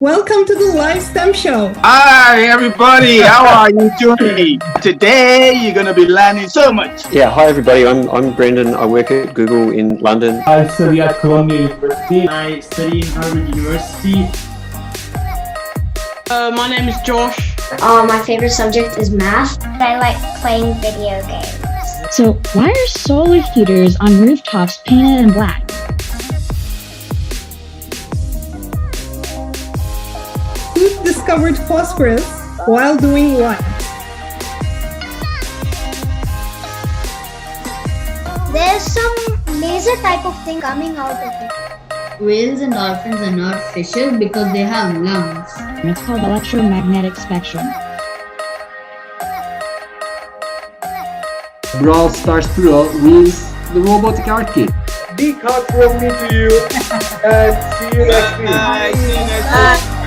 Welcome to the Live STEM Show. Hi everybody, how are you doing? Today you're gonna be learning so much. Yeah, hi everybody, I'm Brendan. I work at Google in London. I study at Columbia University. I study in Harvard University. My name is Josh. My favorite subject is math. I like playing video games. So why are solar heaters on rooftops painted in black? Who discovered phosphorus while doing what? There's some laser type of thing coming out of it. Whales and dolphins are not fishes because they have lungs. It's called electromagnetic spectrum. Brawl Stars Pro wins the robotic arcade. Big hug from me to you and see you next week. Bye. See you next week.